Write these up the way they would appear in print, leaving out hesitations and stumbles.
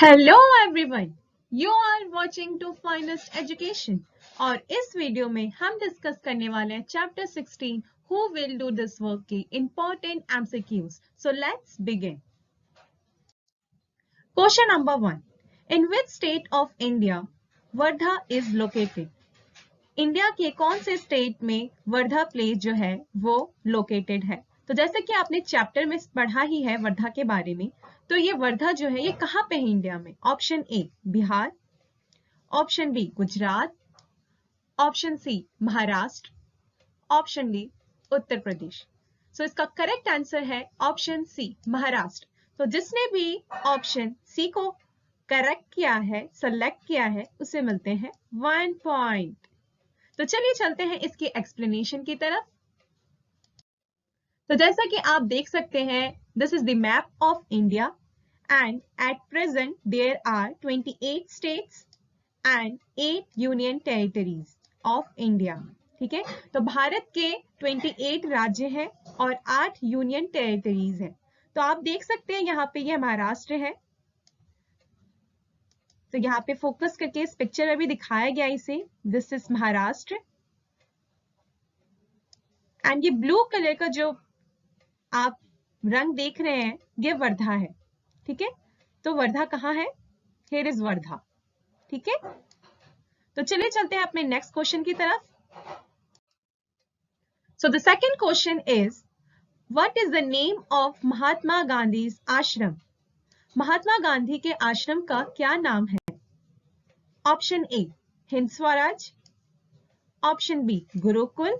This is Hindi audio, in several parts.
Hello everyone, you are watching to finest education और इस वीडियो में हम डिस्कस करने वाले हैं chapter 16 who will do this work के important MCQs. So let's begin. Question number 1, in which state of India Wardha is located? India के कौन से स्टेट में वर्धा प्लेस जो है वो लोकेटेड है? तो जैसे कि आपने चैप्टर में पढ़ा ही है वर्धा के बारे में, तो ये वर्धा जो है ये कहाँ पे है इंडिया में? Option A Bihar, option B Gujarat, option C Maharashtra, option D Uttar Pradesh. So इसका करेक्ट आंसर है ऑप्शन सी महाराष्ट्र। तो जिसने भी ऑप्शन सी को करेक्ट किया है, सेलेक्ट किया है, उसे मिलते हैं 1 पॉइंट। तो चलिए चलते हैं इसकी एक्सप्लेनेशन की तरफ। तो जैसा कि आप देख सकते हैं, this is the map of India and at present there are 28 states and 8 union territories of India. ठीक है, तो भारत के 28 राज्य हैं और 8 यूनियन टेरिटरीज हैं। तो आप देख सकते हैं यहाँ पे ये महाराष्ट्र है, तो यहाँ पे फोकस करके इस पिक्चर में भी दिखाया गया इसे, दिस इज महाराष्ट्र। एंड ये ब्लू कलर का जो आप रंग देख रहे हैं ये वर्धा है। ठीक है, तो वर्धा कहाँ है? Here is Wardha. ठीक है, तो चलिए चलते हैं अपने नेक्स्ट क्वेश्चन की तरफ। So the second question is, what is the name of Mahatma Gandhi ashram? Mahatma Gandhi के आश्रम का क्या नाम है? Option A Hind Swaraj, option B Gurukul,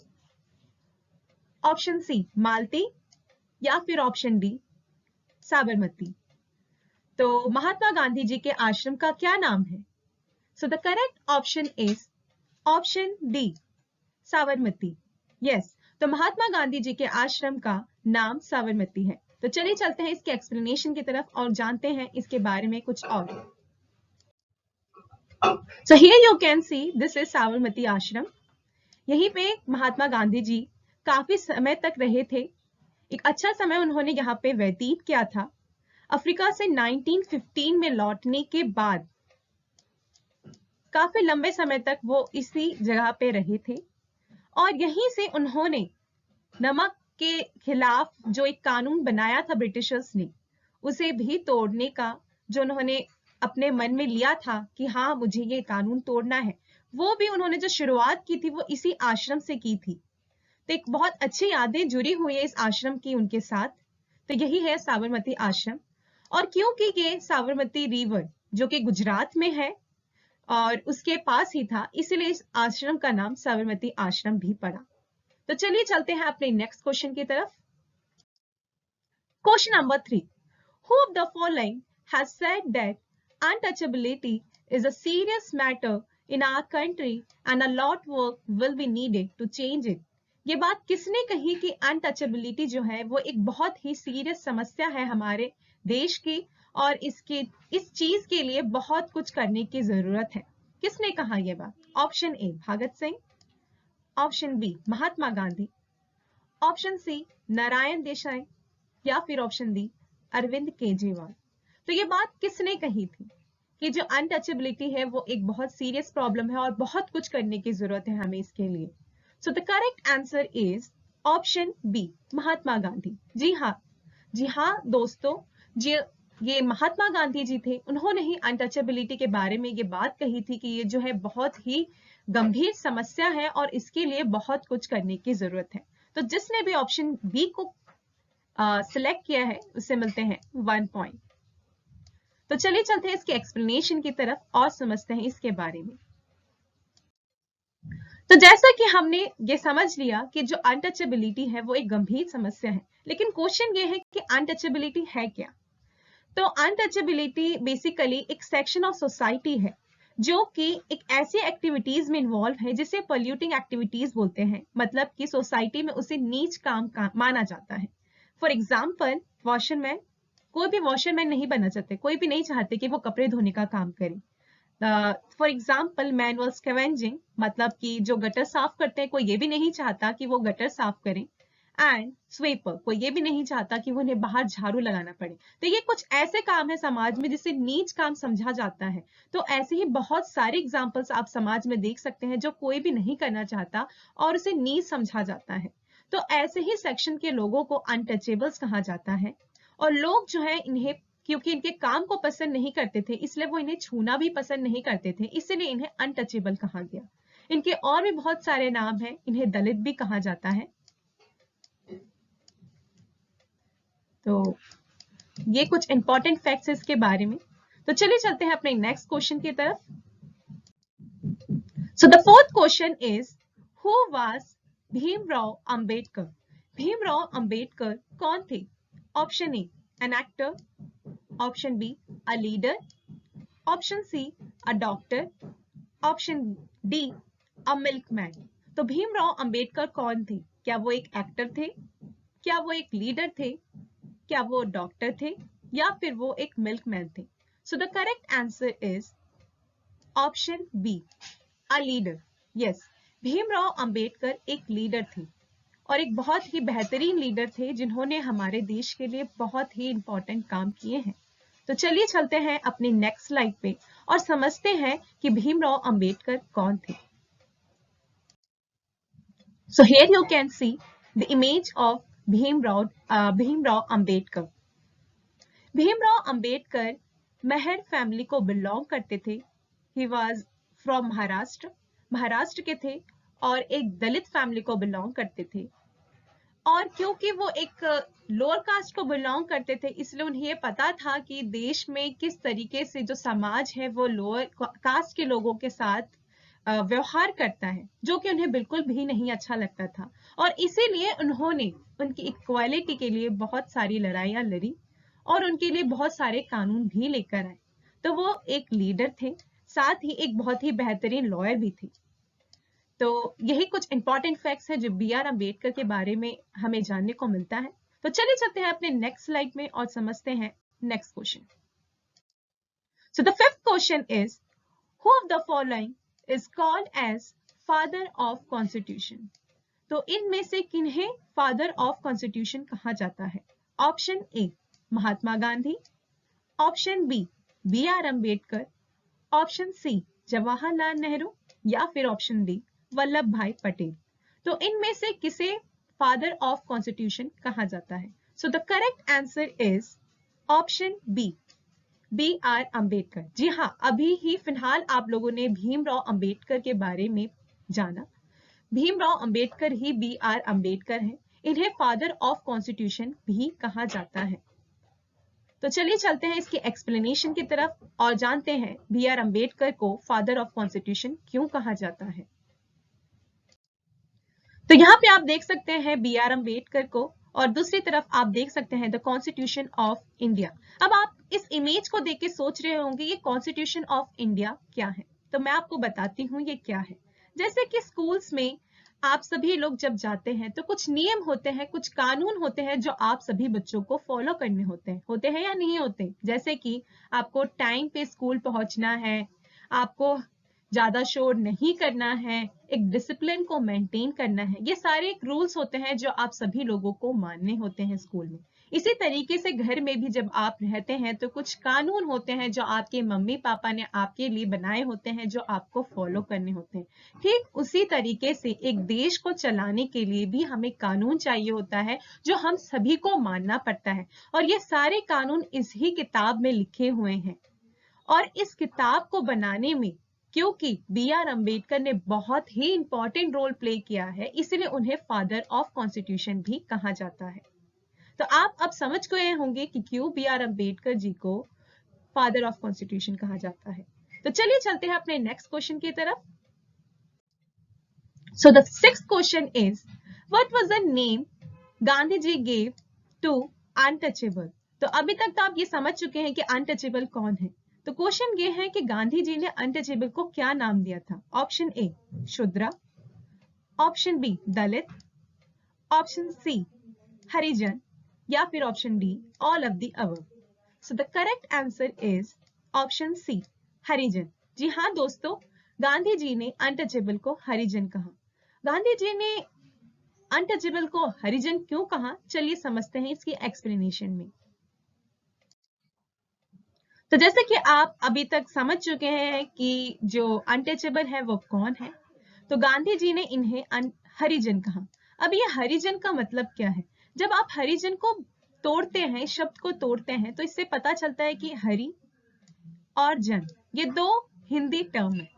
option C Malti, या फिर ऑप्शन डी साबरमती। तो महात्मा गांधी जी के आश्रम का क्या नाम है? So the correct option is option D Sabarmati. Yes, तो महात्मा गांधी जी के आश्रम का नाम साबरमती है। तो चलिए चलते हैं इसके एक्सप्लेनेशन की तरफ और जानते हैं इसके बारे में कुछ और। So here you can see this is Sabarmati आश्रम। यहीं पे महात्मा गांधी जी काफी समय तक रहे थे। एक अच्छा समय उन्होंने यहाँ पे व्यतीत किया था। अफ्रीका से 1915 में लौटने के बाद काफी लंबे समय तक वो इसी जगह पे रहे थे और यहीं से उन्होंने नमक के खिलाफ जो एक कानून बनाया था ब्रिटिशर्स ने, उसे भी तोड़ने का जो उन्होंने अपने मन में लिया था कि हाँ मुझे ये कानून तोड़ना है, वो भी उन्होंने जो शुरुआत की थी वो इसी आश्रम से की थी। तो एक बहुत अच्छी यादें जुड़ी हुई है इस आश्रम की उनके साथ। तो यही है साबरमती आश्रम। और क्योंकि ये साबरमती रिवर जो कि गुजरात में है और उसके पास ही था, इसलिए इस आश्रम का नाम साबरमती आश्रम भी पड़ा। तो चलिए चलते हैं अपने नेक्स्ट क्वेश्चन की तरफ। Question number 3, who of the following has said that untouchability is a serious matter in our country and a lot work will be needed to change it? ये बात किसने कही कि अनटचेबिलिटी जो है वो एक बहुत ही सीरियस समस्या है हमारे देश की और इस चीज के लिए बहुत कुछ करने की जरूरत है? किसने कहा यह बात? Option A Bhagat Singh, option B Mahatma Gandhi, option C Narayan Desai, या फिर ऑप्शन डी अरविंद केजरीवाल। तो ये बात किसने कही थी कि जो अनटचेबिलिटी है वो एक बहुत सीरियस प्रॉब्लम है और बहुत कुछ करने की जरूरत है हमें इसके लिए? So the correct answer is option B Mahatma Gandhi. जी हाँ दोस्तों, ये महात्मा गांधी जी थे, उन्होंने ही अनटचेबिलिटी के बारे में ये बात कही थी कि ये जो है बहुत ही गंभीर समस्या है और इसके लिए बहुत कुछ करने की जरूरत है। तो जिसने भी ऑप्शन बी को सिलेक्ट किया है उसे मिलते हैं 1 पॉइंट। तो चलिए चलते हैं इसके एक्सप्लेनेशन की तरफ और समझते हैं इसके बारे में। तो जैसा कि हमने ये समझ लिया कि जो अनटचेबिलिटी है वो एक गंभीर समस्या है, लेकिन क्वेश्चन ये है कि अनटचेबिलिटी है क्या? तो अनटचेबिलिटी बेसिकली एक सेक्शन ऑफ सोसाइटी है जो कि एक ऐसी एक्टिविटीज में इन्वॉल्व है जिसे पोल्यूटिंग एक्टिविटीज बोलते हैं। मतलब कि सोसाइटी में उसे नीच काम माना जाता है। फॉर एग्जाम्पल वॉशरमैन, कोई भी वॉशरमैन नहीं बनना चाहते, कोई भी नहीं चाहते कि वो कपड़े धोने का काम करे। फॉर एग्जाम्पल मैनुअल स्कैवेंजिंग, मतलब कि जो गटर साफ करते हैं कोई ये भी नहीं चाहता कि वो गटर साफ करें। एंड स्वीपर, कोई ये भी नहीं चाहता कि उन्हें बाहर झाड़ू लगाना पड़े। तो ये कुछ ऐसे काम है समाज में जिसे नीच काम समझा जाता है। तो ऐसे ही बहुत सारे एग्जाम्पल्स आप समाज में देख सकते हैं जो कोई भी नहीं करना चाहता और उसे नीच समझा जाता है। तो ऐसे ही सेक्शन के लोगों को अनटचेबल्स कहा जाता है। और लोग जो है इन्हें, क्योंकि इनके काम को पसंद नहीं करते थे, इसलिए वो इन्हें छूना भी पसंद नहीं करते थे, इसलिए इन्हें अनटचेबल कहा गया। इनके और भी बहुत सारे नाम हैं, इन्हें दलित भी कहा जाता है। तो ये कुछ इंपॉर्टेंट फैक्ट्स है इसके बारे में। तो चलिए चलते हैं अपने नेक्स्ट क्वेश्चन की तरफ। So the fourth question is, who was Bhimrao Ambedkar? Bhimrao Ambedkar कौन थे? Option A, an actor, option B, a leader, option C, a doctor, option D, a milkman. तो भीमराव अंबेडकर कौन थे? क्या वो एक एक्टर थे? क्या वो एक लीडर थे? क्या वो डॉक्टर थे? या फिर वो एक मिल्कमैन थे? So the correct answer is option B, a leader. Yes, Bhimrao Ambedkar एक लीडर थे और एक बहुत ही बेहतरीन लीडर थे जिन्होंने हमारे देश के लिए बहुत ही इंपॉर्टेंट काम किए हैं। तो चलिए चलते हैं अपनी नेक्स्ट स्लाइड पे और समझते हैं कि भीमराव अंबेडकर कौन थे। So here you can see the image of Bhimrao Ambedkar. Bhimrao Ambedkar Mahar family को बिलोंग करते थे। He was from Maharashtra, Maharashtra के थे और एक दलित फैमिली को बिलोंग करते थे। और क्योंकि वो एक लोअर कास्ट को बिलोंग करते थे, इसलिए उन्हें ये पता था कि देश में किस तरीके से जो समाज है वो लोअर कास्ट के लोगों के साथ व्यवहार करता है, जो कि उन्हें बिल्कुल भी नहीं अच्छा लगता था। और इसीलिए उन्होंने उनकी इक्वालिटी के लिए बहुत सारी लड़ाइयां लड़ी और उनके लिए बहुत सारे कानून भी लेकर आए। तो वो एक लीडर थे, साथ ही एक बहुत ही बेहतरीन लॉयर भी थे। तो यही कुछ इंपॉर्टेंट फैक्ट्स हैं जो बी.आर. अम्बेडकर के बारे में हमें जानने को मिलता है। तो चलिए चलते हैं अपने नेक्स्ट स्लाइड में और समझते हैं next question. So the fifth question is, who of the following is called as father of constitution? तो इनमें से किन्हें फादर ऑफ कॉन्स्टिट्यूशन कहा जाता है? Option A, Mahatma Gandhi, option B, B R. Ambedkar, option C, Jawaharlal Nehru, या फिर ऑप्शन डी, वल्लभ भाई पटेल। तो इनमें से किसे फादर ऑफ कॉन्स्टिट्यूशन कहा जाता है? So the correct answer is option B, B R. Ambedkar. जी हाँ, अभी ही फिलहाल आप लोगों ने भीमराव अंबेडकर के बारे में जाना। भीमराव अंबेडकर ही बी.आर. अम्बेडकर हैं। इन्हें फादर ऑफ कॉन्स्टिट्यूशन भी कहा जाता है। तो चलिए चलते हैं इसकी एक्सप्लेनेशन की तरफ और जानते हैं बी.आर. अम्बेडकर को फादर ऑफ कॉन्स्टिट्यूशन क्यों कहा जाता है। तो यहाँ पे आप देख सकते हैं बी.आर. अम्बेडकर को और दूसरी तरफ आप देख सकते हैं द कॉन्स्टिट्यूशन ऑफ इंडिया। अब आप इस इमेज को देख के सोच रहे होंगे ये कॉन्स्टिट्यूशन ऑफ इंडिया क्या है। तो मैं आपको बताती हूँ ये क्या है। जैसे कि स्कूल्स में आप सभी लोग जब जाते हैं तो कुछ नियम होते हैं, कुछ कानून होते हैं जो आप सभी बच्चों को फॉलो करने होते हैं या नहीं होते। जैसे कि आपको टाइम पे स्कूल पहुंचना है, आपको ज्यादा शोर नहीं करना है, एक डिसिप्लिन को मेंटेन करना है। ये सारे एक रूल्स होते हैं जो आप सभी लोगों को मानने होते हैं स्कूल में। इसी तरीके से घर में भी जब आप रहते हैं तो कुछ कानून होते हैं जो आपके मम्मी पापा ने आपके लिए बनाए होते हैं, जो आपको फॉलो करने होते हैं। ठीक उसी तरीके से एक देश को चलाने के लिए भी हमें कानून चाहिए होता है जो हम सभी को मानना पड़ता है। और ये सारे कानून इसी किताब में लिखे हुए हैं। और इस किताब को बनाने में क्योंकि बी.आर. अम्बेडकर ने बहुत ही इंपॉर्टेंट रोल प्ले किया है, इसलिए उन्हें फादर ऑफ कॉन्स्टिट्यूशन भी कहा जाता है। तो आप अब समझ गए होंगे कि क्यों बी.आर. अम्बेडकर जी को फादर ऑफ कॉन्स्टिट्यूशन कहा जाता है। तो चलिए चलते हैं अपने नेक्स्ट क्वेश्चन की तरफ। So the sixth question is, what was the name Gandhi ji gave to untouchable? तो अभी तक तो आप ये समझ चुके हैं कि अनटचेबल कौन है। तो क्वेश्चन ये है कि गांधी जी ने अनटचेबल को क्या नाम दिया था? Option A, Shudra, option B, Dalit, option C, Harijan, या फिर option D, all of the above. So the correct answer is option C, Harijan. जी हाँ दोस्तों, गांधी जी ने अनटचेबल को हरिजन कहा। गांधी जी ने अनटचेबल को हरिजन क्यों कहा, चलिए समझते हैं इसकी एक्सप्लेनेशन में। तो जैसे कि आप अभी तक समझ चुके हैं कि जो अनटचेबल है वो कौन है, तो गांधी जी ने इन्हें हरिजन कहा। अब ये हरिजन का मतलब क्या है? जब आप हरिजन को तोड़ते हैं, शब्द को तोड़ते हैं, तो इससे पता चलता है कि हरि और जन ये दो हिंदी टर्म है।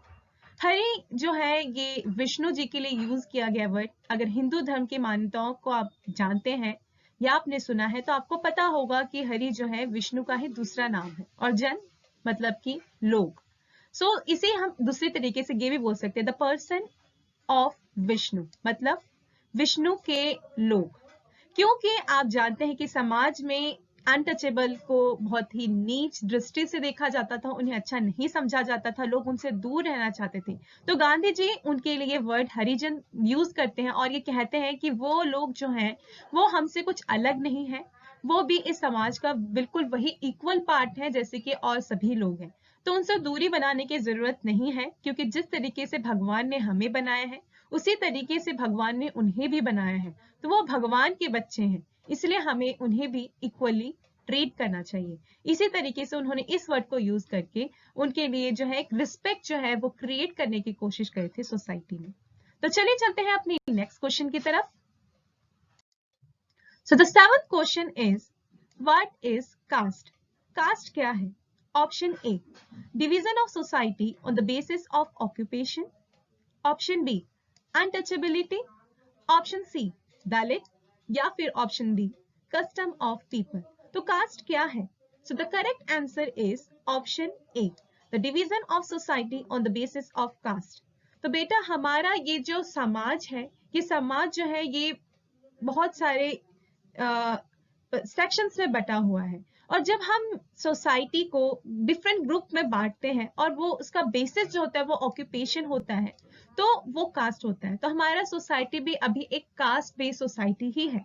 हरि जो है ये विष्णु जी के लिए यूज किया गया वर्ड। अगर हिंदू धर्म की मान्यताओं को आप जानते हैं या आपने सुना है तो आपको पता होगा कि हरि जो है विष्णु का ही दूसरा नाम है, और जन मतलब कि लोग। सो इसे हम दूसरे तरीके से ये भी बोल सकते हैं, द पर्सन ऑफ विष्णु, मतलब विष्णु के लोग। क्योंकि आप जानते हैं कि समाज में अनटचेबल को बहुत ही नीच दृष्टि से देखा जाता था, उन्हें अच्छा नहीं समझा जाता था, लोग उनसे दूर रहना चाहते थे। तो गांधी जी उनके लिए वर्ड हरिजन यूज करते हैं और ये कहते हैं कि वो लोग जो हैं वो हमसे कुछ अलग नहीं है, वो भी इस समाज का बिल्कुल वही इक्वल पार्ट है जैसे कि और सभी लोग हैं। तो उनसे दूरी बनाने की जरूरत नहीं है, क्योंकि जिस तरीके से भगवान ने हमें बनाया है उसी तरीके से भगवान ने उन्हें भी बनाया है। तो वो भगवान के बच्चे हैं, इसलिए हमें उन्हें भी इक्वली ट्रीट करना चाहिए। इसी तरीके से उन्होंने इस वर्ड को यूज करके उनके लिए जो है एक रिस्पेक्ट जो है वो क्रिएट करने की कोशिश करी थी सोसाइटी में। तो चलिए चलते हैं अपनी नेक्स्ट क्वेश्चन की तरफ। So the seventh question is what is caste? Caste क्या है? Option A, division of society on the basis of occupation. Option B, untouchability. Option C, Dalit, या फिर option D, custom of people. तो कास्ट क्या है? So the correct answer is option A, the division of society on the basis of caste. तो बेटा हमारा ये जो समाज है, ये समाज जो है ये बहुत सारे सेक्शंस में बटा हुआ है, और जब हम सोसाइटी को डिफरेंट ग्रुप में बांटते हैं और वो उसका बेसिस जो होता है वो ऑक्यूपेशन होता है, तो वो कास्ट होता है। तो हमारा सोसाइटी भी अभी एक कास्ट बेस्ड सोसाइटी ही है।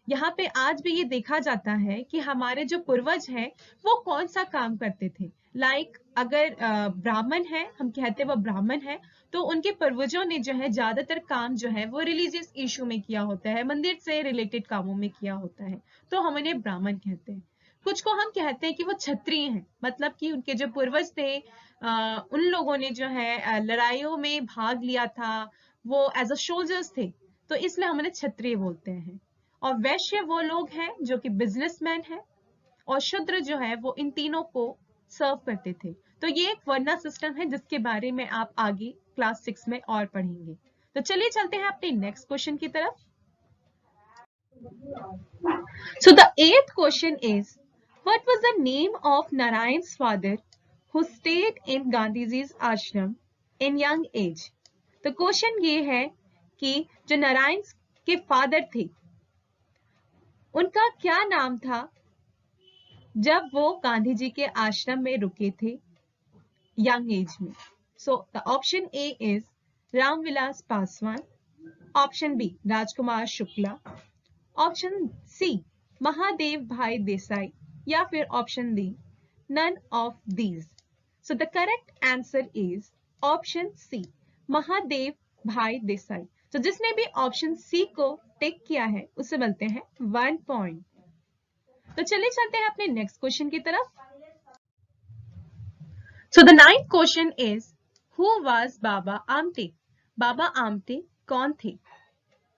यहाँ पे आज भी ये देखा जाता है कि हमारे जो पूर्वज हैं वो कौन सा काम करते थे। लाइक अगर ब्राह्मण है, हम कहते हैं वो ब्राह्मण है, तो उनके पूर्वजों ने जो है ज्यादातर काम जो है वो रिलीजियस इशू में किया होता है, मंदिर से रिलेटेड कामों में किया होता है, तो हम उन्हें ब्राह्मण कहते हैं। कुछ को हम कहते हैं कि वो क्षत्रिय हैं, मतलब कि उनके जो पूर्वज थे उन लोगों ने जो है लड़ाइयों में भाग लिया था, वो एज अ सोल्जर्स थे, तो इसलिए हम उन्हें क्षत्रिय बोलते हैं। और वैश्य वो लोग हैं जो कि बिजनेसमैन हैं, और शूद्र जो है वो इन तीनों को सर्व करते थे। तो ये एक वर्ना सिस्टम है जिसके बारे में आप आगे क्लास 6 में और पढ़ेंगे। तो चलिए चलते हैं अपने नेक्स्ट क्वेश्चन की तरफ। So the eighth question is, what was the name of Narayan's father who stayed in Gandhiji's ashram in young age? तो क्वेश्चन ये है कि जो नारायण के फादर थे उनका क्या नाम था जब वो गांधी जी के आश्रम में रुके थे यंग एज में। So the option A is Ramvilas Paswan, option B Rajkumar Shukla, option C Mahadev Bhai Desai, या फिर option D none of these. So the correct answer is option C Mahadev Bhai Desai. तो जिसने भी ऑप्शन सी को टिक किया है उसे मिलते हैं 1 पॉइंट। तो चलिए चलते हैं अपने नेक्स्ट क्वेश्चन की तरफ। So the 9th question is, who was Baba Amte? Baba Amte कौन थे?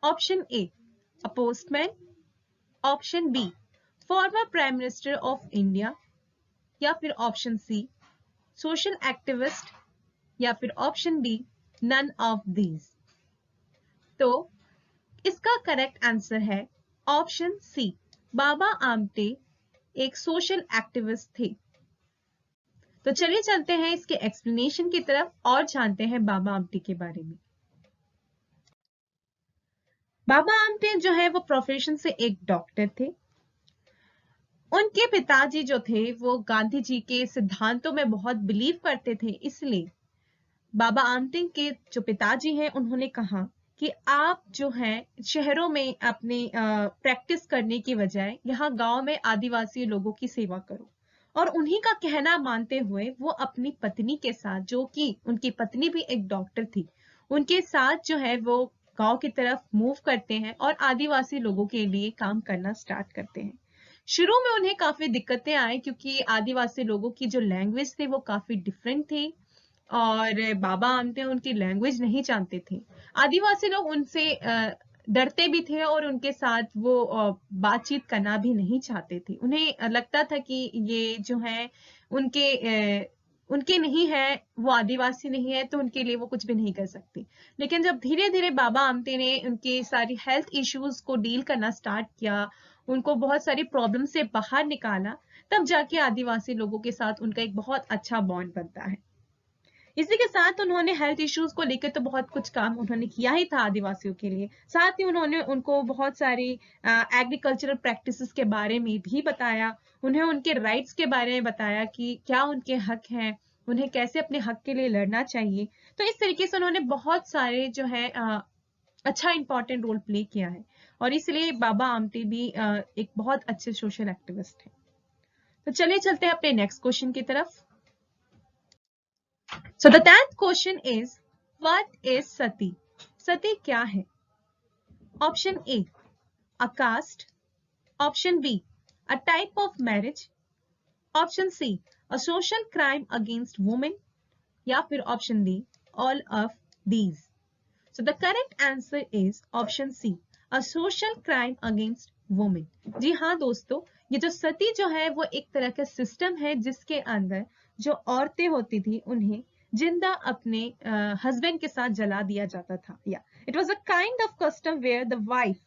Option A, a postman, option B, former prime minister of India, या फिर ऑप्शन सी, सोशल एक्टिविस्ट, या फिर option D none of these. तो इसका करेक्ट आंसर है ऑप्शन सी, बाबा आमटे एक सोशल एक्टिविस्ट थे। तो चलिए चलते हैं इसके एक्सप्लेनेशन की तरफ और जानते हैं बाबा आमटे के बारे में। बाबा आमटे जो है वो प्रोफेशन से एक डॉक्टर थे। उनके पिताजी जो थे वो गांधी जी के सिद्धांतों में बहुत बिलीव करते थे, इसलिए बाबा आमटे के जो पिताजी हैं उन्होंने कहा कि आप जो है शहरों में अपने प्रैक्टिस करने की बजाय यहाँ गांव में आदिवासी लोगों की सेवा करो। और उन्हीं का कहना मानते हुए वो अपनी पत्नी के साथ, जो कि उनकी पत्नी भी एक डॉक्टर थी, उनके साथ जो है वो गांव की तरफ मूव करते हैं और आदिवासी लोगों के लिए काम करना स्टार्ट करते हैं। शुरू में उन्हें काफी दिक्कतें आई क्योंकि आदिवासी लोगों की जो लैंग्वेज थी वो काफी डिफरेंट थी और बाबा आमटे उनकी लैंग्वेज नहीं जानते थे। आदिवासी लोग उनसे डरते भी थे और उनके साथ वो बातचीत करना भी नहीं चाहते थे। उन्हें लगता था कि ये जो है उनके नहीं है, वो आदिवासी नहीं है, तो उनके लिए वो कुछ भी नहीं कर सकते। लेकिन जब धीरे धीरे बाबा आमटे ने उनके सारी हेल्थ इश्यूज को डील करना स्टार्ट किया, उनको बहुत सारी प्रॉब्लम से बाहर निकाला, तब जाके आदिवासी लोगों के साथ उनका एक बहुत अच्छा बॉन्ड बनता है। इसी के साथ उन्होंने हेल्थ इश्यूज को लेकर तो बहुत कुछ काम उन्होंने किया ही था आदिवासियों के लिए। साथ ही उन्होंने उनको बहुत सारी एग्रीकल्चरल प्रैक्टिसेस के बारे में भी बताया, उन्हें उनके राइट्स के बारे में बताया कि क्या उनके हक हैं, उन्हें कैसे अपने हक के लिए लड़ना चाहिए। तो इस तरीके से उन्होंने बहुत सारे जो है अच्छा इंपॉर्टेंट रोल प्ले किया है और इसलिए बाबा आमटे भी एक बहुत अच्छे सोशल एक्टिविस्ट हैं। तो चलिए चलते हैं अपने नेक्स्ट क्वेश्चन की तरफ। So the 10th question is, what is sati? Sati क्या है? Option A, a caste. Option B, a type of marriage. Option C, a social crime against women. या फिर option D, all of these. So the correct answer is option C, a social crime against women. जी हाँ दोस्तों, ये जो सती जो है वो एक तरह का सिस्टम है जिसके अंदर जो औरतें होती थी उन्हें जिंदा अपने हस्बैंड के साथ जला दिया जाता था। या it was a kind of custom where the wife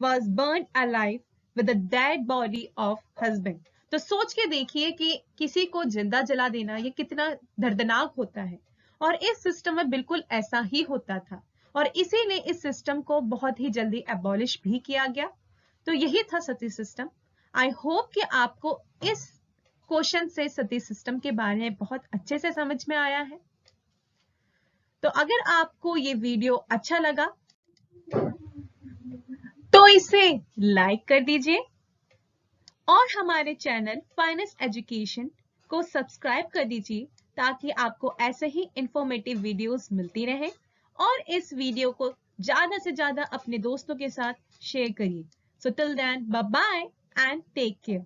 was burned alive with the dead body of husband. तो सोच के देखिए कि किसी को जिंदा जला देना ये कितना दर्दनाक होता है, और इस सिस्टम में बिल्कुल ऐसा ही होता था और इसीलिए इस सिस्टम को बहुत ही जल्दी एबॉलिश भी किया गया। तो यही था सती सिस्टम। आई होप कि आपको इस क्वेश्चन से सती सिस्टम के बारे में बहुत अच्छे से समझ में आया है। तो अगर आपको ये वीडियो अच्छा लगा तो इसे लाइक कर दीजिए और हमारे चैनल फाइनेस्ट एजुकेशन को सब्सक्राइब कर दीजिए ताकि आपको ऐसे ही इंफॉर्मेटिव वीडियोस मिलती रहे, और इस वीडियो को ज्यादा से ज्यादा अपने दोस्तों के साथ शेयर करिए। So till then, bye bye and take care.